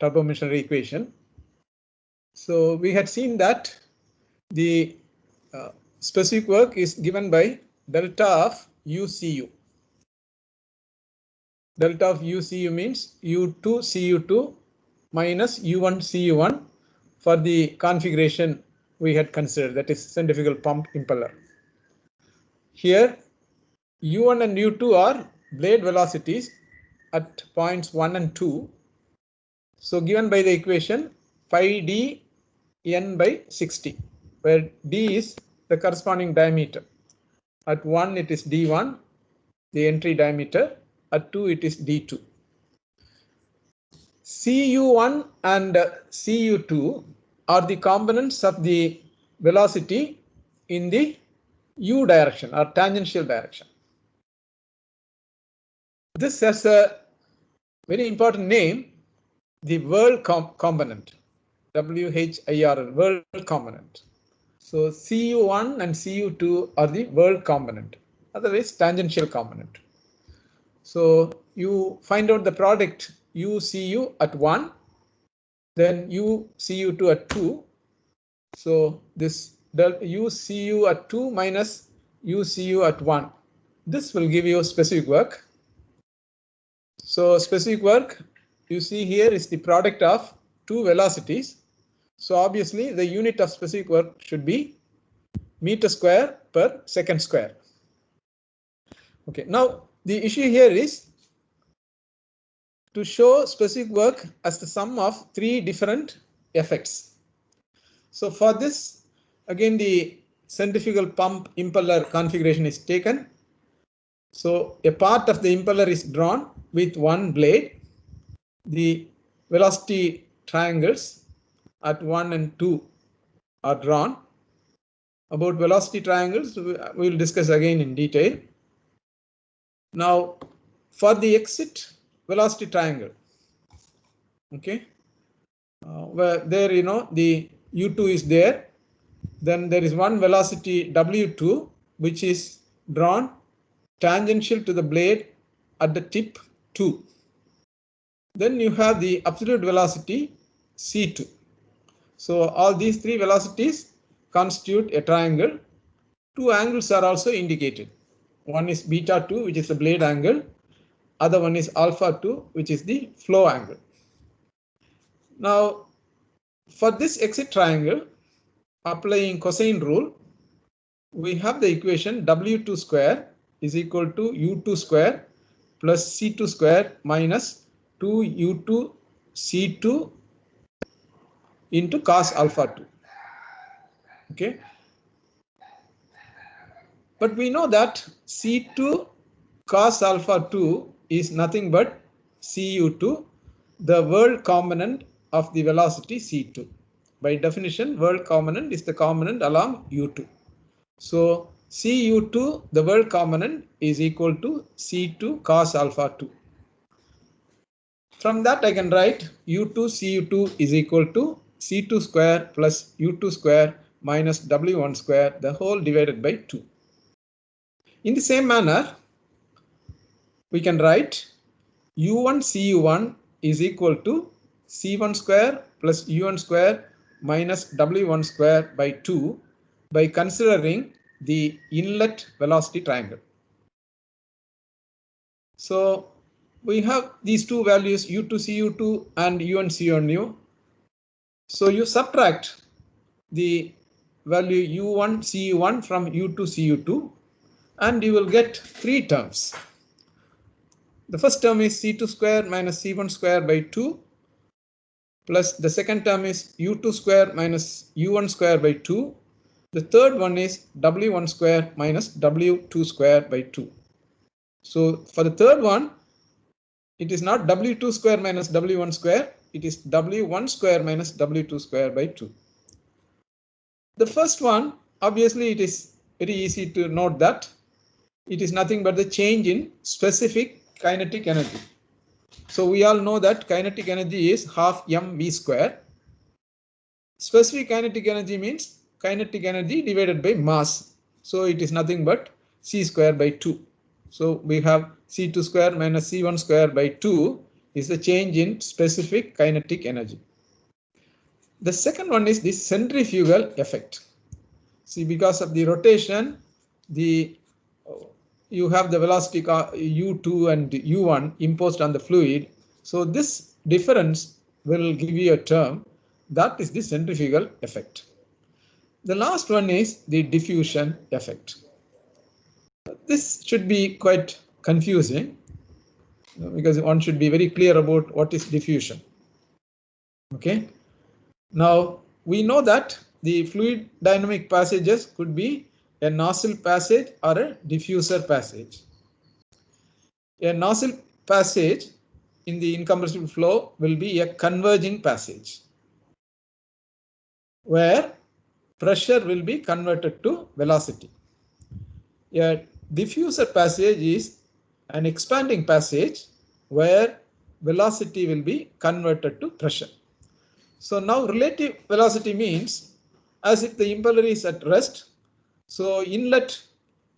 turbomachinery equation. So we had seen that the specific work is given by delta of UCU. Delta of UCU means U2 CU2 minus U1 CU1 for the configuration we had considered, that is centrifugal pump impeller. Here U1 and U2 are blade velocities at points 1 and 2. So given by the equation phi d n by 60, where d is the corresponding diameter. At 1 it is d1, the entry diameter. At 2 it is d2. Cu1 and Cu2 are the components of the velocity in the u direction or tangential direction. This has a very important name, the whirl component, WHIRL, whirl component. So Cu1 and Cu2 are the whirl component, otherwise tangential component. So you find out the product UCU at 1, then UCU2 at 2. So this UCU at 2 minus UCU at 1. This will give you specific work. So specific work you see here is the product of two velocities. So obviously the unit of specific work should be meter square per second square. Okay, now the issue here is to show specific work as the sum of three different effects. So for this, again the centrifugal pump impeller configuration is taken. So a part of the impeller is drawn with one blade. The velocity triangles at 1 and 2 are drawn. About velocity triangles we will discuss again in detail. Now for the exit velocity triangle, okay, where there the U2 is there, then there is one velocity W2 which is drawn tangential to the blade at the tip 2. Then you have the absolute velocity C2. So all these three velocities constitute a triangle. Two angles are also indicated. One is beta 2, which is the blade angle. Other one is alpha 2, which is the flow angle. Now for this exit triangle, applying cosine rule, we have the equation W2 square is equal to U2 square plus C2 square minus 2U2 C2 into cos alpha 2. Okay. But we know that C2 cos alpha 2 is nothing but Cu2, the whirl component of the velocity C2. By definition, whirl component is the component along U2. So Cu2, the whirl component, is equal to C2 cos alpha 2. From that I can write U2 Cu2 is equal to C2 square plus U2 square minus W1 square, the whole divided by 2. In the same manner, we can write U1 Cu1 is equal to C1 square plus U1 square minus W1 square by 2 by considering the inlet velocity triangle. So we have these two values U2 Cu2 and U1 Cu1. So you subtract the value U1 Cu1 from U2 Cu2 and you will get three terms. The first term is C2 square minus C1 square by 2 plus the second term is U2 square minus U1 square by 2. The third one is W1 square minus W2 square by 2. So for the third one, it is not W2 square minus W1 square, it is W1 square minus W2 square by 2. The first one, obviously it is very easy to note that it is nothing but the change in specific kinetic energy. So we all know that kinetic energy is half mv square. Specific kinetic energy means kinetic energy divided by mass. So it is nothing but c square by 2. So we have C2 square minus C1 square by 2 is the change in specific kinetic energy. The second one is the centrifugal effect. See, because of the rotation, you have the velocity u2 and u1 imposed on the fluid. So this difference will give you a term that is the centrifugal effect. The last one is the diffusion effect. This should be quite confusing because one should be very clear about what is diffusion. Okay. Now we know that the fluid dynamic passages could be a nozzle passage or a diffuser passage. A nozzle passage in the incompressible flow will be a converging passage where pressure will be converted to velocity. A diffuser passage is an expanding passage where velocity will be converted to pressure. So now relative velocity means as if the impeller is at rest. So inlet,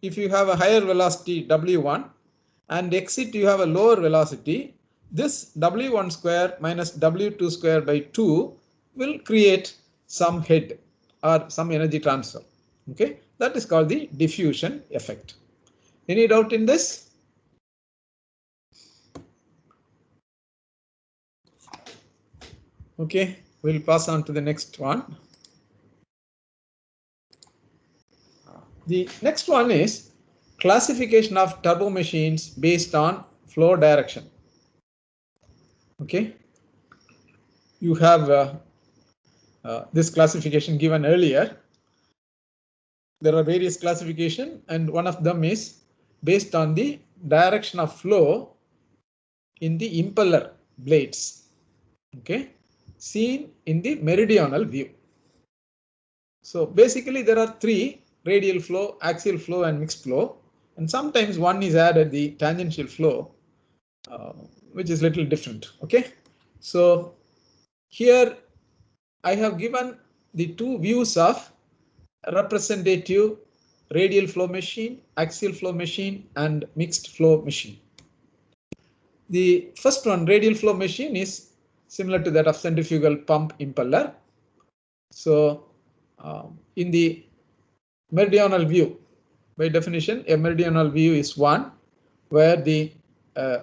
if you have a higher velocity W1 and exit you have a lower velocity, this W1 square minus W2 square by 2 will create some head or some energy transfer. Okay, that is called the diffusion effect. Any doubt in this? Okay, we'll pass on to the next one. The next one is classification of turbo machines based on flow direction. Okay, you have this classification given earlier. There are various classifications, and one of them is based on the direction of flow in the impeller blades. Okay, seen in the meridional view. So basically there are three: radial flow, axial flow, and mixed flow. And sometimes one is added, the tangential flow, which is little different. Okay, so here I have given the two views of representative radial flow machine, axial flow machine, and mixed flow machine. The first one, radial flow machine, is similar to that of centrifugal pump impeller. So in the meridional view, by definition, a meridional view is one where the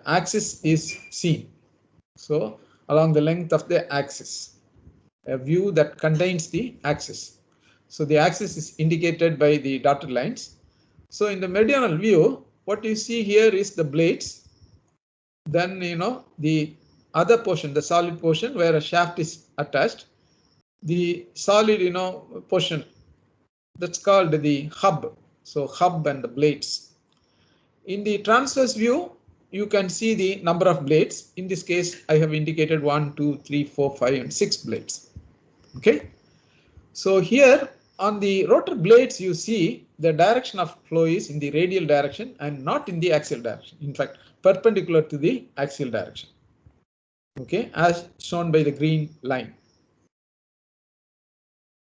axis is seen. So along the length of the axis, a view that contains the axis. So the axis is indicated by the dotted lines. So in the meridional view, what you see here is the blades. Then the other portion, the solid portion where a shaft is attached. The solid portion, that's called the hub. So hub and the blades. In the transverse view, you can see the number of blades. In this case, I have indicated 1, 2, 3, 4, 5, and 6 blades. Okay. So here on the rotor blades, you see the direction of flow is in the radial direction and not in the axial direction. In fact, perpendicular to the axial direction. Okay, as shown by the green line.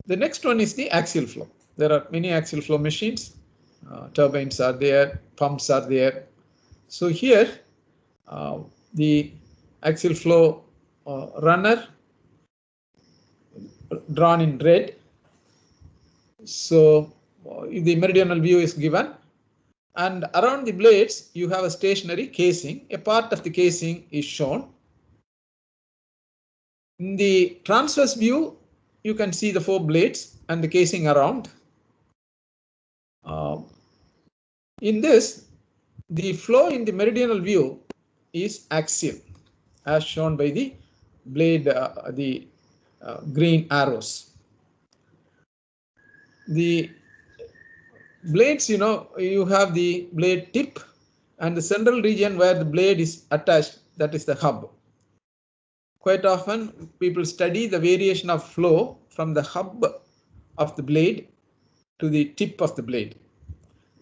The next one is the axial flow. There are many axial flow machines. Turbines are there, pumps are there. So here the axial flow runner drawn in red. So the meridional view is given, and around the blades you have a stationary casing. A part of the casing is shown. In the transverse view, you can see the 4 blades and the casing around. In this, the flow in the meridional view is axial, as shown by the blade, green arrows. The blades, you have the blade tip and the central region where the blade is attached, that is the hub. Quite often people study the variation of flow from the hub of the blade to the tip of the blade.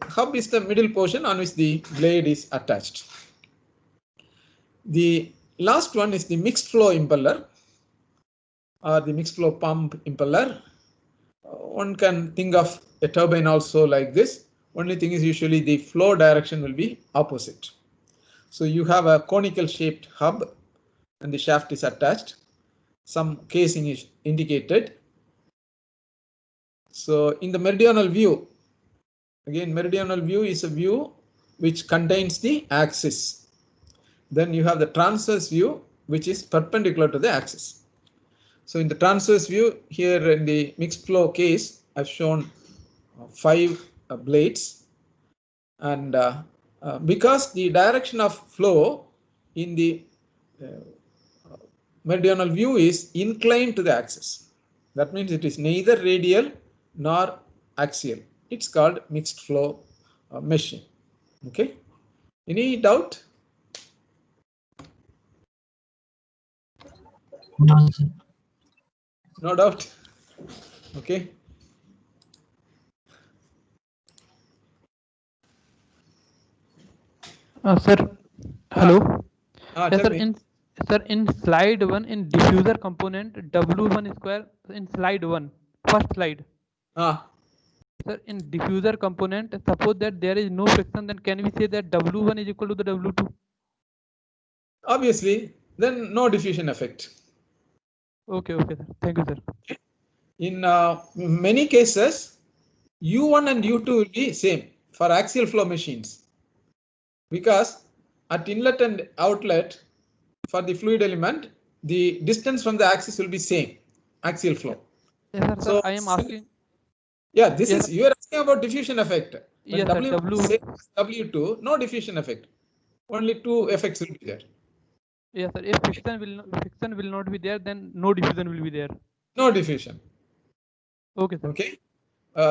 Hub is the middle portion on which the blade is attached. The last one is the mixed flow impeller or the mixed flow pump impeller. One can think of a turbine also like this. Only thing is usually the flow direction will be opposite. So you have a conical shaped hub and the shaft is attached. Some casing is indicated. So in the meridional view, again, meridional view is a view which contains the axis. Then you have the transverse view, which is perpendicular to the axis. So in the transverse view, here in the mixed flow case, I've shown 5 blades, and because the direction of flow in the meridional view is inclined to the axis, that means it is neither radial nor axial. It's called mixed flow machine. Okay, any doubt? No, sir. No doubt. Okay. Sir, hello. Yes, Tell sir. me. In slide 1, in diffuser component W1 square, in slide 1, first slide. Sir, in diffuser component, suppose that there is no friction, then can we say that W1 is equal to the W2? Obviously, then no diffusion effect. Okay, okay, sir. Thank you, sir. In many cases, U1 and U2 will be same for axial flow machines, because at inlet and outlet for the fluid element, the distance from the axis will be same, axial flow. Yes, sir. So I am asking. Yeah, this Yes, is, you are asking about diffusion effect. When yes, W sir. same as W2, no diffusion effect. Only 2 effects will be there. Yes, sir. If friction will not be there, then no diffusion will be there. No diffusion. Okay, sir. Okay.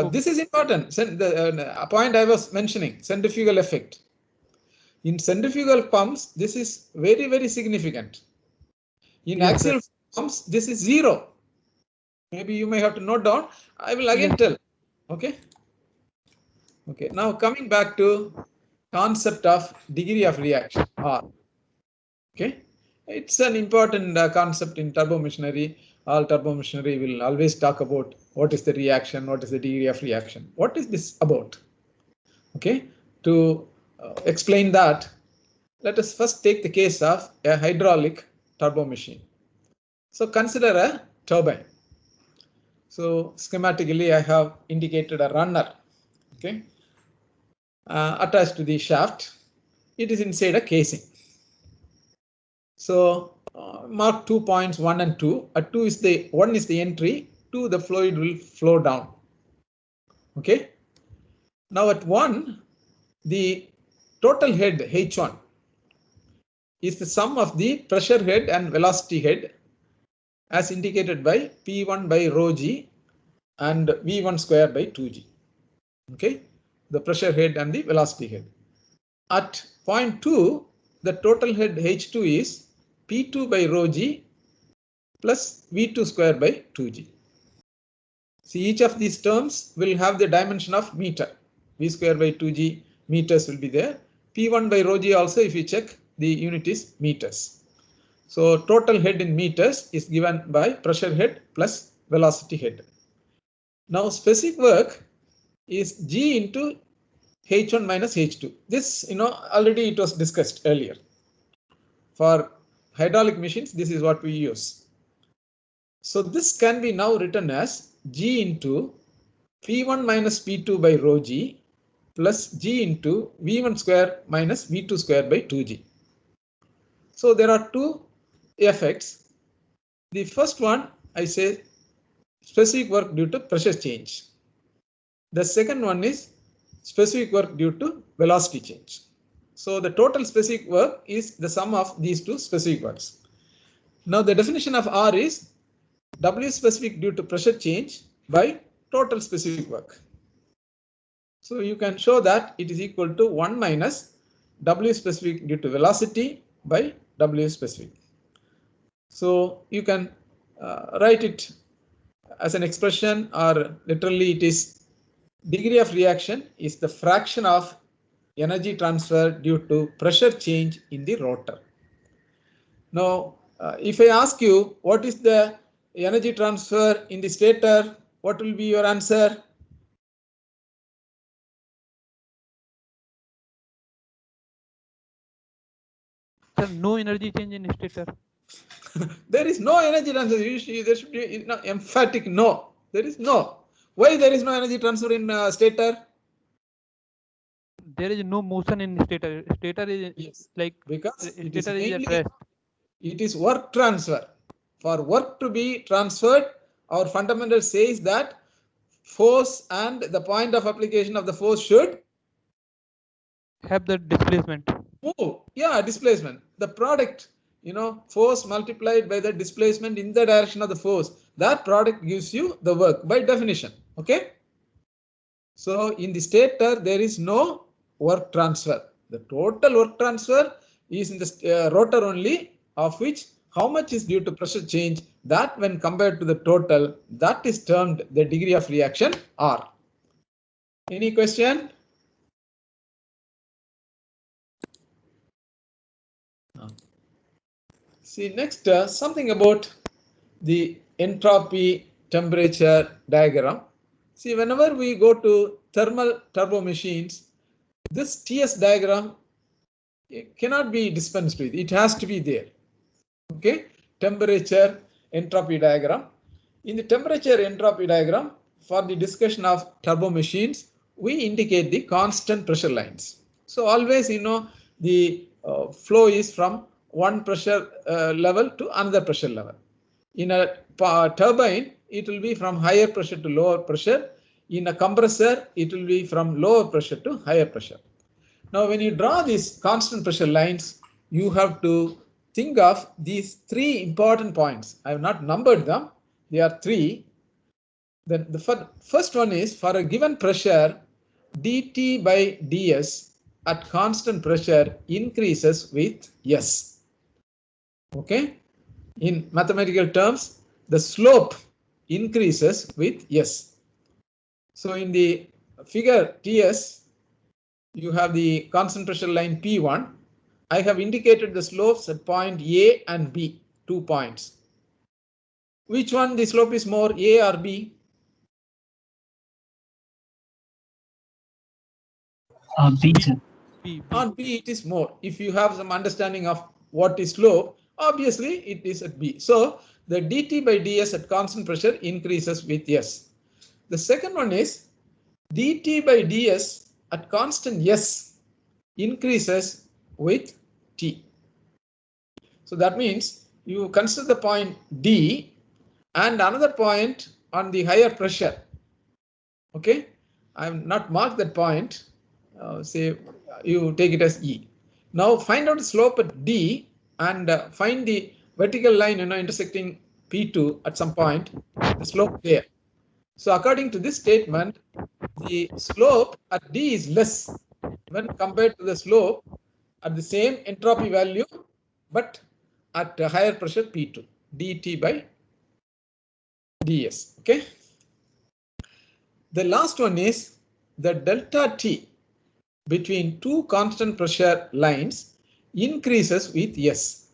This is important. The point I was mentioning, centrifugal effect. In centrifugal pumps, this is very, very significant. In Yes, axial sir. pumps, this is 0. Maybe you may have to note down. I will again tell. Okay. Okay. Now coming back to concept of degree of reaction, R. Okay. It's an important concept in turbo machinery. All turbo machinery will always talk about what is the reaction, what is the degree of reaction. What is this about? Okay. To explain that, let us first take the case of a hydraulic turbo machine. So consider a turbine. So schematically, I have indicated a runner, okay, attached to the shaft. It is inside a casing. So mark 2 points, 1 and 2. At 2 is the 1 is the entry, 2 the fluid will flow down. Okay. Now at 1, the total head H1 is the sum of the pressure head and velocity head, as indicated by P1 by rho g and V1 square by 2g. Okay, the pressure head and the velocity head. At point 2, the total head H2 is P2 by rho g plus V2 square by 2g. See, each of these terms will have the dimension of meter. V square by 2g meters will be there. P1 by rho g also, if you check, the unit is meters. So total head in meters is given by pressure head plus velocity head. Now specific work is G into H1 minus H2. This, already it was discussed earlier. For hydraulic machines, this is what we use. So this can be now written as G into P1 minus P2 by rho g plus G into V1 square minus V2 square by 2g. So there are 2 effects. The first one, I say specific work due to pressure change. The second one is specific work due to velocity change. So the total specific work is the sum of these 2 specific works. Now the definition of R is W specific due to pressure change by total specific work. So you can show that it is equal to 1 minus W specific due to velocity by W specific. So you can write it as an expression, or literally it is degree of reaction is the fraction of energy transfer due to pressure change in the rotor. Now, if I ask you what is the energy transfer in the stator, what will be your answer? Sir, no energy change in stator. There is no energy transfer. Usually there should be emphatic no. There is no. Why there is no energy transfer in stator? There is no motion in stator. Stator is like because it is stator is at mainly rest. it is work transfer. For work to be transferred, our fundamental says that force and the point of application of the force should have the displacement. move. Yeah, displacement. The product, force multiplied by the displacement in the direction of the force. That product gives you the work by definition. Okay. So in the stator, there is no work transfer. The total work transfer is in the rotor only, of which how much is due to pressure change. That when compared to the total, that is termed the degree of reaction R. Any question? See next something about the entropy temperature diagram. See, whenever we go to thermal turbo machines, this TS diagram cannot be dispensed with. It has to be there. Okay, temperature entropy diagram. In the temperature entropy diagram, for the discussion of turbo machines, we indicate the constant pressure lines. So always, the flow is from one pressure level to another pressure level. In a turbine, it will be from higher pressure to lower pressure. In a compressor, it will be from lower pressure to higher pressure. Now, when you draw these constant pressure lines, you have to think of these three important points. I have not numbered them. There are three. Then the first one is for a given pressure, dt by ds at constant pressure increases with S. Okay. In mathematical terms, the slope increases with S. So in the figure TS, you have the constant pressure line P1. I have indicated the slopes at point A and B, 2 points. Which one the slope is more, A or B? B. On B it is more. If you have some understanding of what is slope, obviously it is at B. So the dt by ds at constant pressure increases with S. The second one is dt by ds at constant S increases with T. So that means you consider the point D and another point on the higher pressure. Okay, I have not marked that point. Say you take it as E. Now find out the slope at D and find the vertical line intersecting P2 at some point, the slope there. So according to this statement, the slope at D is less when compared to the slope at the same entropy value, but at a higher pressure P2, dt by ds. Okay. The last one is the delta T between two constant pressure lines increases with S.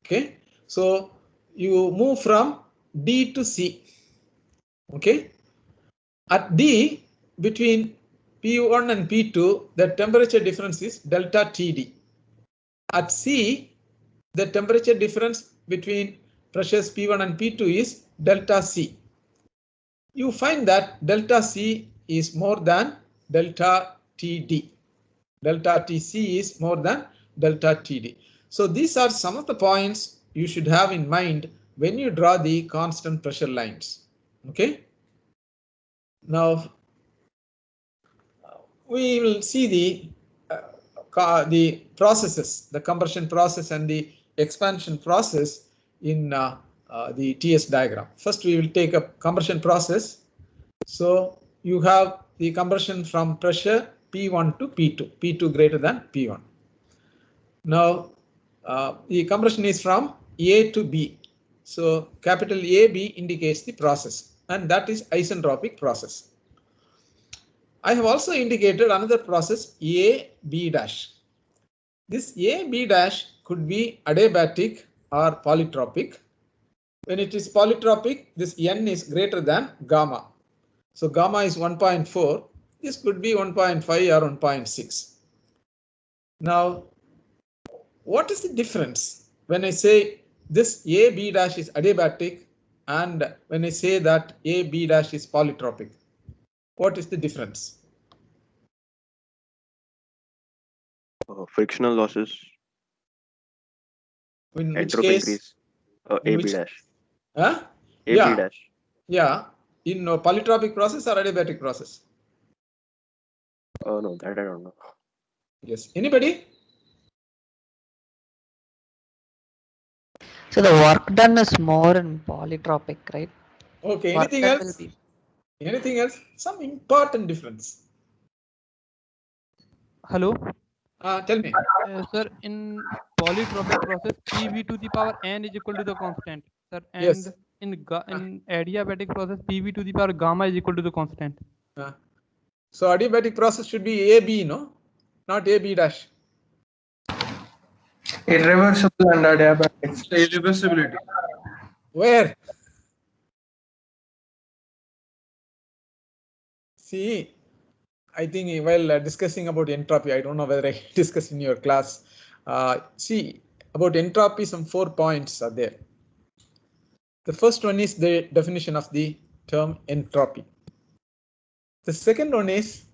Okay. So you move from D to C. Okay. At D between P1 and P2, the temperature difference is delta TD. At C, the temperature difference between pressures P1 and P2 is delta C. You find that delta C is more than delta TD. Delta TC is more than delta TD. So these are some of the points you should have in mind when you draw the constant pressure lines. Okay. Now we will see the processes, the compression process and the expansion process in the TS diagram. First, we will take a compression process. So you have the compression from pressure P1 to P2, P2 greater than P1. Now the compression is from A to B. So capital AB indicates the process, and that is isentropic process. I have also indicated another process AB dash. This AB dash could be adiabatic or polytropic. When it is polytropic, this N is greater than gamma. So gamma is 1.4. This could be 1.5 or 1.6. Now, what is the difference when I say this A B dash is adiabatic, and when I say that A B dash is polytropic, what is the difference? Frictional losses. In which Entropy case? increase. AB dash. Huh? AB Yeah. dash. Yeah. In a polytropic process or adiabatic process? Oh no, that I don't know. Yes. Anybody? So the work done is more in polytropic, right? Okay. Work Anything done else? will be- Anything else? Some important difference. Hello. Tell me. Sir, in polytropic process, PV to the power n is equal to the constant, sir. Yes. And in adiabatic process, PV to the power gamma is equal to the constant. So adiabatic process should be AB, no? Not AB dash. Irreversible and adiabatic. Irreversibility. Where? See, I think while discussing about entropy, I don't know whether I discussed in your class. See, about entropy, some 4 points are there. The first one is the definition of the term entropy. The second one is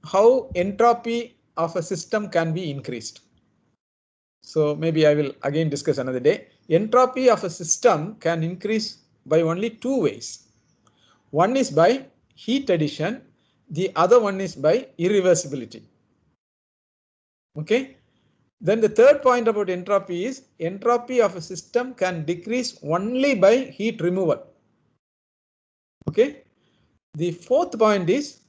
how entropy of a system can be increased. So maybe I will again discuss another day. Entropy of a system can increase by only 2 ways. One is by heat addition, the other one is by irreversibility. Okay. Then the third point about entropy is entropy of a system can decrease only by heat removal. Okay. The fourth point is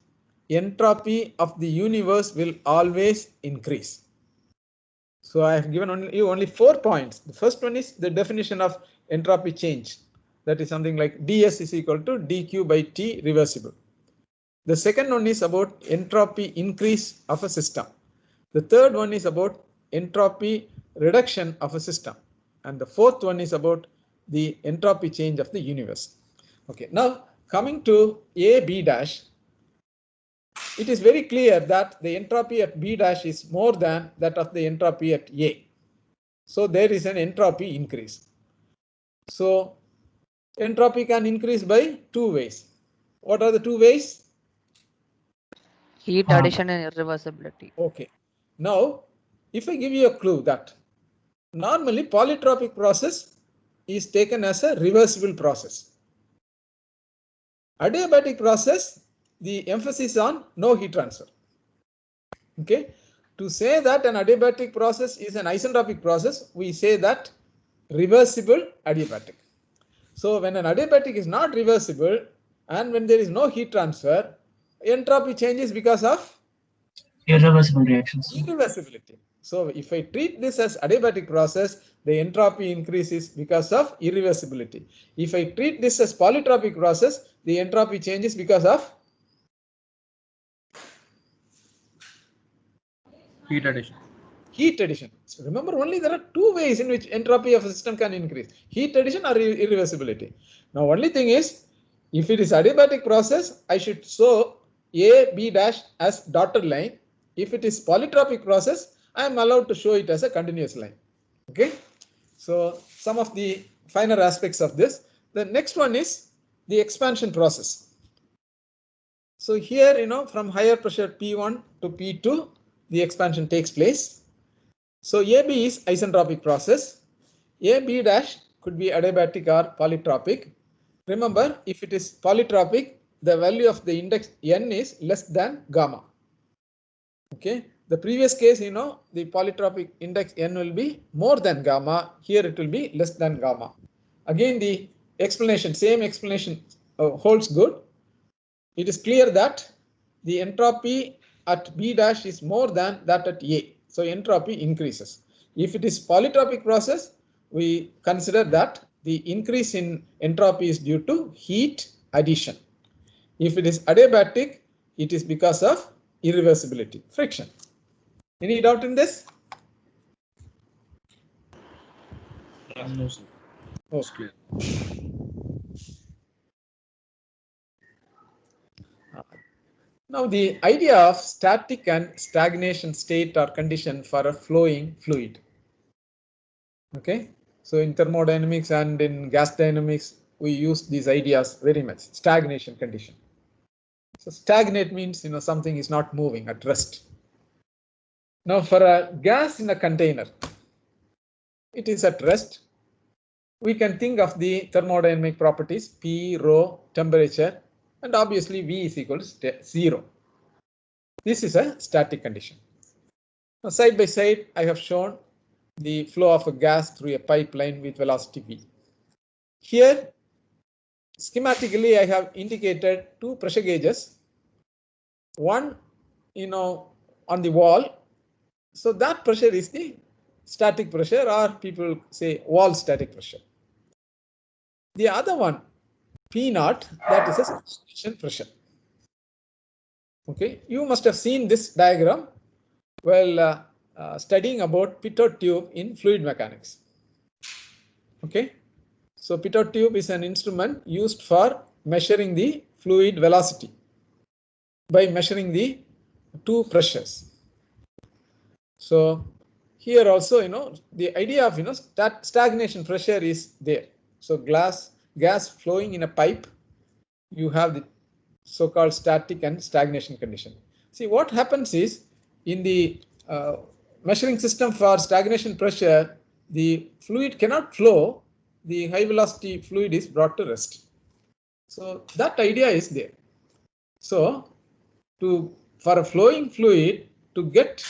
entropy of the universe will always increase. So I have given only 4 points. The first one is the definition of entropy change. That is something like ds is equal to dq by t reversible. The second one is about entropy increase of a system. The third one is about entropy reduction of a system. And the fourth one is about the entropy change of the universe. Okay, now coming to A B dash, it is very clear that the entropy at B dash is more than that of the entropy at A. So there is an entropy increase. So entropy can increase by 2 ways. What are the 2 ways? Heat addition and irreversibility. Okay. Now, if I give you a clue that normally polytropic process is taken as a reversible process. Adiabatic process, the emphasis on no heat transfer. Okay. To say that an adiabatic process is an isentropic process, we say that reversible adiabatic. So when an adiabatic is not reversible and when there is no heat transfer, entropy changes because of Irreversible reactions. irreversibility. So if I treat this as adiabatic process, the entropy increases because of irreversibility. If I treat this as polytropic process, the entropy changes because of Heat addition. heat addition. So remember, only there are 2 ways in which entropy of a system can increase: heat addition or irreversibility. Now, only thing is, if it is adiabatic process, I should show A B dash as dotted line. If it is polytropic process, I am allowed to show it as a continuous line. Okay. So some of the finer aspects of this. The next one is the expansion process. So here, from higher pressure P1 to P2, the expansion takes place. So AB is isentropic process. AB dash could be adiabatic or polytropic. Remember, if it is polytropic, the value of the index n is less than gamma. Okay. The previous case, the polytropic index n will be more than gamma. Here it will be less than gamma. Again, the explanation, same explanation holds good. It is clear that the entropy at B dash is more than that at A. So entropy increases. If it is polytropic process, we consider that the increase in entropy is due to heat addition. If it is adiabatic, it is because of irreversibility, friction. Any doubt in this? No, sir. Most clear. Now the idea of static and stagnation state or condition for a flowing fluid. Okay, So in thermodynamics and in gas dynamics, we use these ideas very much. Stagnation condition. So stagnate means, something is not moving, at rest. Now for a gas in a container, it is at rest. We can think of the thermodynamic properties, P, rho, temperature, and obviously V is equal to 0. This is a static condition. Now side by side, I have shown the flow of a gas through a pipeline with velocity V. Here, schematically, I have indicated two pressure gauges. One, on the wall. So that pressure is the static pressure, or people say wall static pressure. The other one, P naught, that is a stagnation pressure. Okay, you must have seen this diagram while studying about pitot tube in fluid mechanics. Okay, so pitot tube is an instrument used for measuring the fluid velocity by measuring the two pressures. So here also, the idea of stagnation pressure is there. So gas flowing in a pipe, you have the so-called static and stagnation condition. See, what happens is, in the measuring system for stagnation pressure, the fluid cannot flow, the high velocity fluid is brought to rest. So that idea is there. So for a flowing fluid to get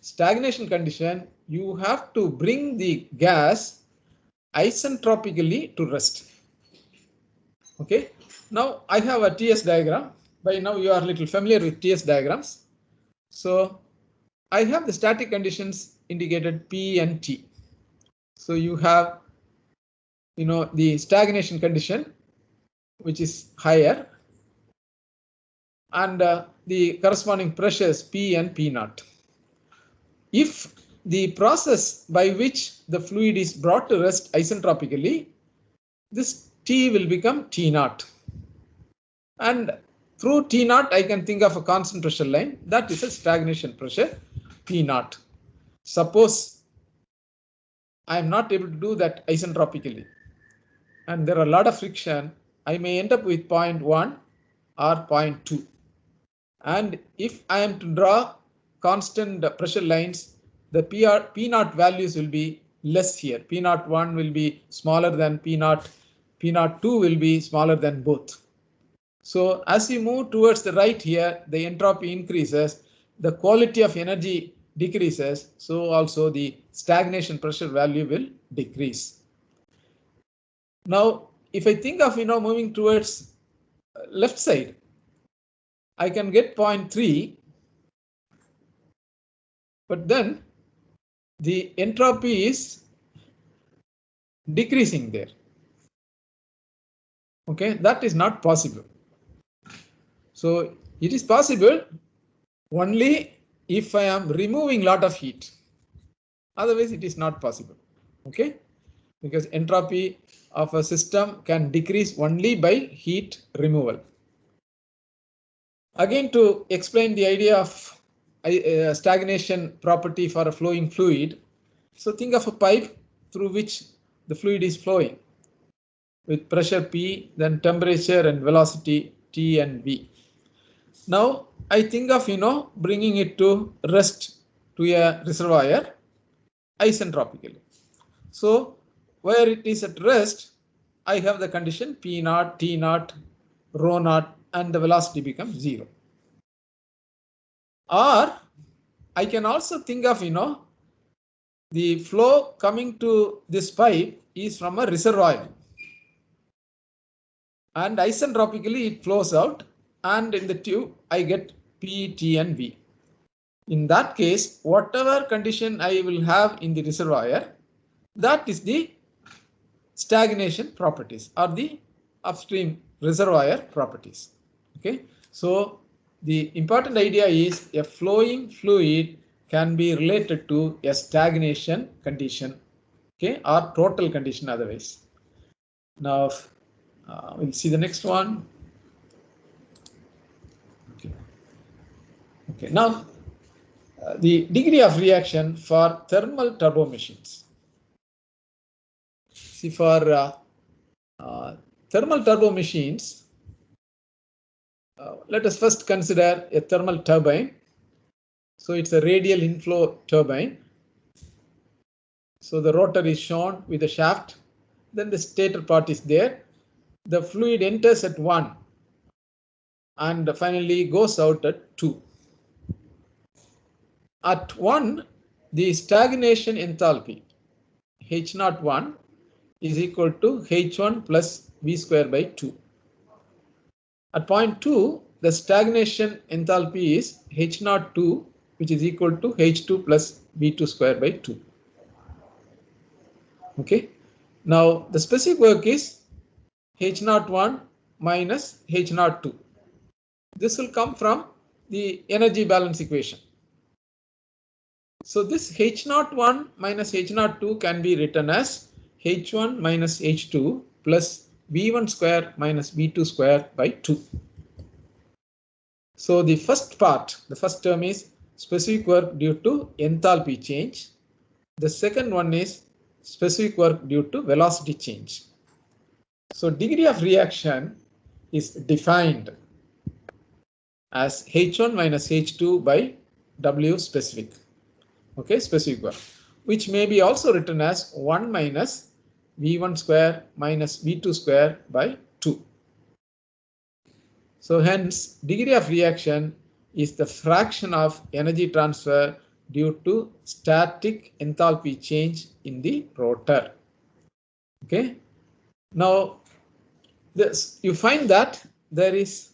stagnation condition, you have to bring the gas isentropically to rest. Okay, now I have a TS diagram. By now you are a little familiar with TS diagrams. So I have the static conditions indicated P and T. So you have, the stagnation condition, which is higher, and the corresponding pressures P and P naught. If the process by which the fluid is brought to rest isentropically, this T will become T naught. And through T naught, I can think of a constant pressure line. That is a stagnation pressure, P naught. Suppose I am not able to do that isentropically, and there are a lot of friction, I may end up with 0.1 or 0.2. And if I am to draw constant pressure lines, the P naught values will be less here. P naught 1 will be smaller than P naught 2 will be smaller than both. So as you move towards the right here, the entropy increases, the quality of energy decreases, so also the stagnation pressure value will decrease. Now, if I think of moving towards left side, I can get 0.3, but then the entropy is decreasing there. Okay, that is not possible. So it is possible only if I am removing a lot of heat. Otherwise, it is not possible. Okay, because entropy of a system can decrease only by heat removal. Again, to explain the idea of stagnation property for a flowing fluid. So think of a pipe through which the fluid is flowing with pressure P, then temperature and velocity T and V. Now I think of bringing it to rest to a reservoir isentropically. So where it is at rest, I have the condition P naught, T naught, rho naught, and the velocity becomes 0. Or I can also think of the flow coming to this pipe is from a reservoir, and isentropically it flows out, and in the tube I get P, T and V. In that case, whatever condition I will have in the reservoir, that is the stagnation properties or the upstream reservoir properties. Okay, so the important idea is a flowing fluid can be related to a stagnation condition, okay, or total condition otherwise. Now we'll see the next one. Okay, now the degree of reaction for thermal turbo machines. See, for thermal turbo machines, let us first consider a thermal turbine. So it's a radial inflow turbine. So the rotor is shown with the shaft. Then the stator part is there. The fluid enters at 1 and finally goes out at 2. At 1, the stagnation enthalpy H01 is equal to H1 plus V square by 2. At point 2, the stagnation enthalpy is H02, which is equal to H2 plus V2 square by 2. Okay. Now the specific work is H01 minus H02. This will come from the energy balance equation. So this H01 minus H02 can be written as H1 minus H2 plus V1 square minus V2 square by 2. So the first part, the first term is specific work due to enthalpy change. The second one is specific work due to velocity change. So degree of reaction is defined as H1 minus H2 by W specific. Okay, specific work, which may be also written as 1 minus V1 square minus V2 square by 2. So hence degree of reaction is the fraction of energy transfer due to static enthalpy change in the rotor. Okay. Now this, you find that there is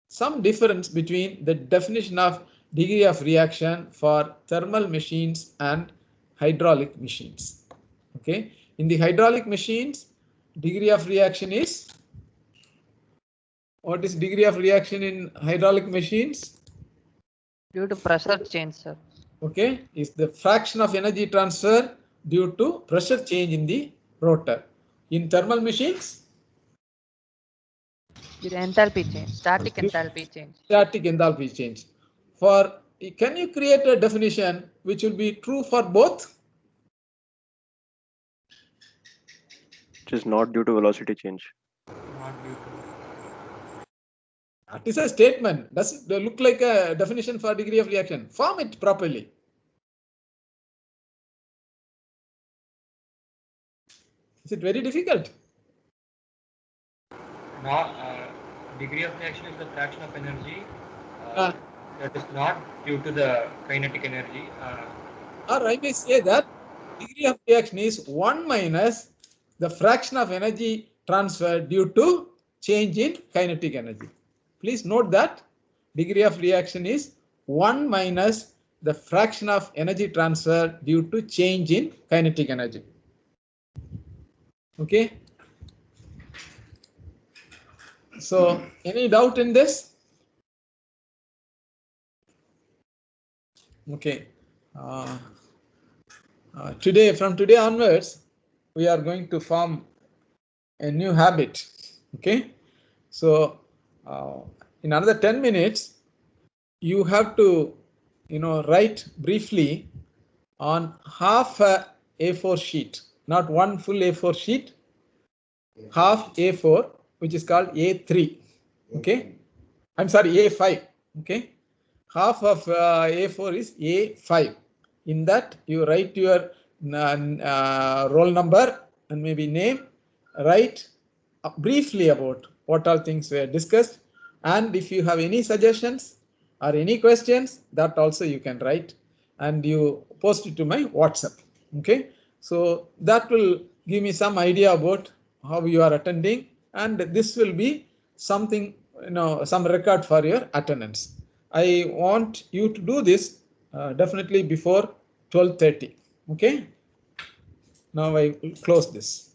some difference between the definition of degree of reaction for thermal machines and hydraulic machines. Okay. In the hydraulic machines, degree of reaction is, what is degree of reaction in hydraulic machines? Due to pressure change, sir. Okay, is the fraction of energy transfer due to pressure change in the rotor. In thermal machines, Due to enthalpy change, static enthalpy change. static enthalpy change. For, can you create a definition which will be true for both? It is not due to velocity change. That is a statement. Does it look like a definition for degree of reaction? Form it properly. Is it very difficult? Degree of reaction is the fraction of energy that is not due to the kinetic energy. Or I may say that degree of reaction is 1 minus the fraction of energy transfer due to change in kinetic energy. Please note that degree of reaction is 1 minus the fraction of energy transfer due to change in kinetic energy. Okay. So any doubt in this? Okay. From today onwards, we are going to form a new habit. Okay. So in another 10 minutes, you have to, write briefly on half a A4 sheet, not one full A4 sheet, half A4, which is called A3. Okay. I'm sorry, A5. Okay. Half of A4 is A5. In that, you write your roll number and maybe name, write briefly about what all things were discussed, and if you have any suggestions or any questions, that also you can write and you post it to my WhatsApp. Okay, so that will give me some idea about how you are attending, and this will be something, some record for your attendance. I want you to do this definitely before 12:30. Okay, now I will close this.